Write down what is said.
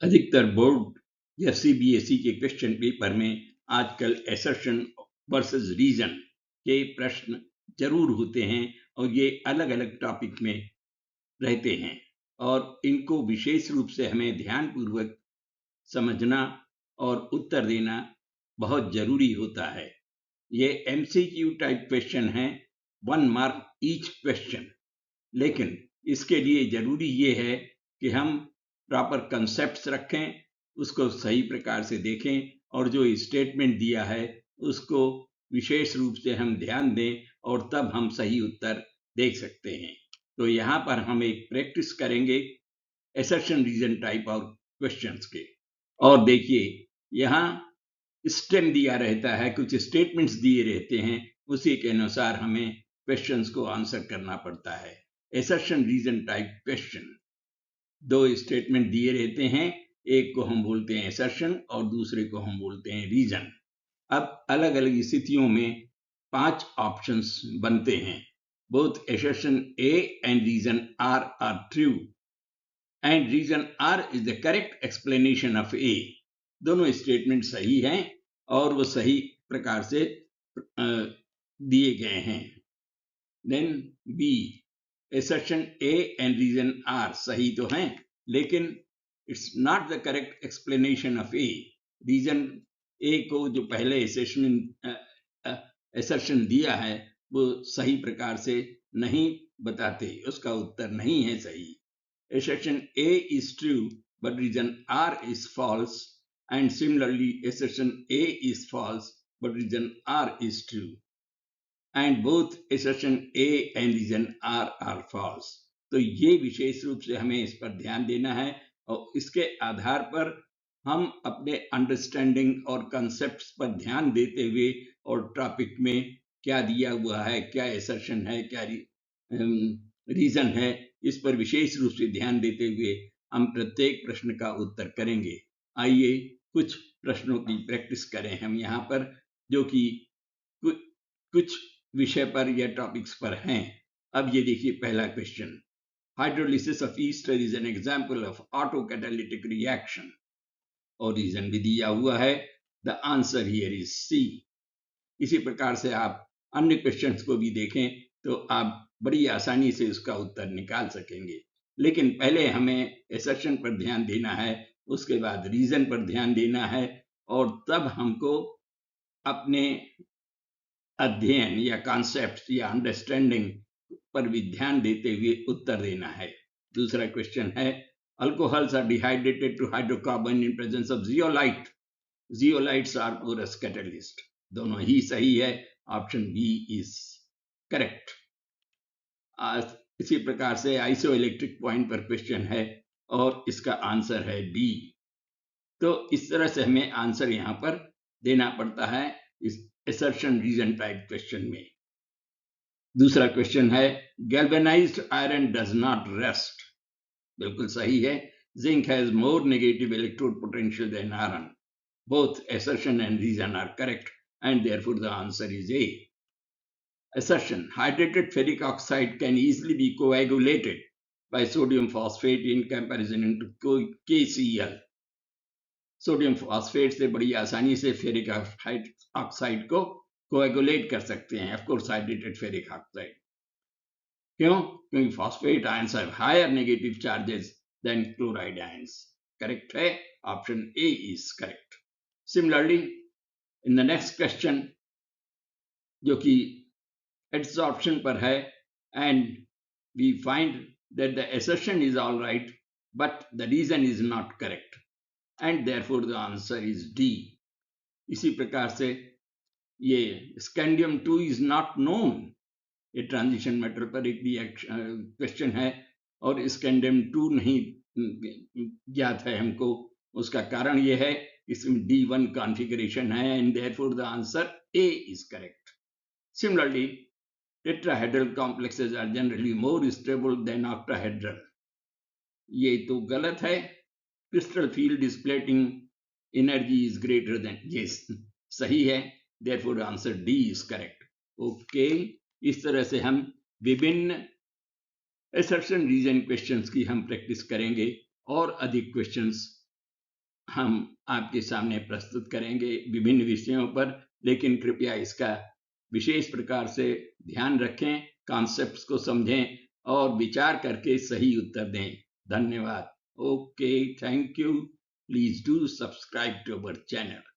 अधिकतर बोर्ड या सीबीएसई के क्वेश्चन पेपर में आजकल असर्शन वर्सेस रीजन के प्रश्न जरूर होते हैं और ये अलग अलग टॉपिक में रहते हैं और इनको विशेष रूप से हमें ध्यानपूर्वक समझना और उत्तर देना बहुत जरूरी होता है। ये एमसीक्यू टाइप क्वेश्चन है, 1 मार्क ईच क्वेश्चन, लेकिन इसके लिए जरूरी ये है कि हम प्रॉपर कंसेप्ट्स रखें, उसको सही प्रकार से देखें और जो स्टेटमेंट दिया है उसको विशेष रूप से हम ध्यान दें और तब हम सही उत्तर देख सकते हैं। तो यहाँ पर हम एक प्रैक्टिस करेंगे असर्शन रीजन टाइप और क्वेश्चंस के। और देखिए यहाँ स्टेम दिया रहता है, कुछ स्टेटमेंट्स दिए रहते हैं, उसी के अनुसार हमें क्वेश्चंस को आंसर करना पड़ता है। Assertion reason type question, 2 statement दिए रहते हैं, एक को हम बोलते हैं असर्शन और दूसरे को हम बोलते हैं रीजन। अब अलग अलग स्थितियों में 5 ऑप्शंस बनते हैं। Both assertion A and reason R are true and reason R is the correct explanation of A. दोनों स्टेटमेंट सही हैं और वो सही प्रकार से दिए गए हैं। Then B, assertion A and reason R सही तो हैं, लेकिन it's not the correct explanation of A. Reason A को जो पहले assertion दिया है वो सही प्रकार से नहीं बताते, उसका उत्तर नहीं है सही। Assertion A is true but reason R is false, and similarly assertion A is false but reason R is true, and both assertion A and reason R are false. तो ये विशेष रूप से हमें इस पर ध्यान देना है और इसके आधार पर हम अपने अंडरस्टैंडिंग और कंसेप्ट्स पर ध्यान देते हुए और टॉपिक में क्या दिया हुआ है, क्या असर्शन है, क्या रीजन है, इस पर विशेष रूप से ध्यान देते हुए हम प्रत्येक प्रश्न का उत्तर करेंगे। आइए कुछ प्रश्नों की प्रैक्टिस करें हम यहाँ पर, जो कि कुछ विषय पर या टॉपिक्स पर हैं। अब ये देखिए पहला question, hydrolysis of ester is an example of auto catalytic reaction, और रीजन भी दिया हुआ है। The answer here is C. इसी प्रकार से आप अन्य क्वेश्चंस को भी देखें तो आप बड़ी आसानी से उसका उत्तर निकाल सकेंगे, लेकिन पहले हमें असर्शन पर ध्यान देना है, उसके बाद रीजन पर ध्यान देना है और तब हमको अपने अध्ययन या कॉन्सेप्ट या अंडरस्टैंडिंग पर भी ध्यान देते हुए उत्तर देना है। दूसरा क्वेश्चन है, alcohols are dehydrated to hydrocarbon in presence of zeolite, zeolites are porous catalyst. दोनों ही सही है, ऑप्शन बी इज करेक्ट। इसी प्रकार से आइसो इलेक्ट्रिक पॉइंट पर क्वेश्चन है और इसका आंसर है डी। तो इस तरह से हमें आंसर यहाँ पर देना पड़ता है इस असर्शन रीजन टाइप क्वेश्चन में। दूसरा क्वेश्चन है, galvanized iron does not rust, बिल्कुल सही है। Zinc has more negative electrode potential than iron, both assertion and reason are correct, and therefore the answer is A. Assertion, hydrated ferric oxide can easily be coagulated by sodium phosphate in comparison to KCl. Sodium phosphate से बड़ी आसानी से ferric oxide को coagulate कर सकते हैं, of course hydrated ferric oxide. क्यों? क्योंकि phosphate ions have higher negative charges than chloride ions. Correct है, option A is correct. Similarly, in the next question, जो कि adsorption पर है, and we find that the assertion is all right, but the reason is not correct, and therefore the answer is D. इसी प्रकार से ये scandium 2 is not known, ये transition metal पर एक क्वेश्चन है और scandium 2 नहीं ज्ञात है हमको। उसका कारण ये है इसमें D1 configuration है, and therefore the answer A is correct. Similarly, tetrahedral complexes are generally more stable than octahedral. ये तो गलत है। Crystal field splitting energy is greater than, yes, सही है, therefore the answer D is correct. Okay, इस तरह से हम विभिन्न assertion reason questions की हम प्रैक्टिस करेंगे और अधिक क्वेश्चंस हम आपके सामने प्रस्तुत करेंगे विभिन्न विषयों पर, लेकिन कृपया इसका विशेष प्रकार से ध्यान रखें, कॉन्सेप्ट्स को समझें और विचार करके सही उत्तर दें। धन्यवाद। Okay, thank you. Please do subscribe to our channel.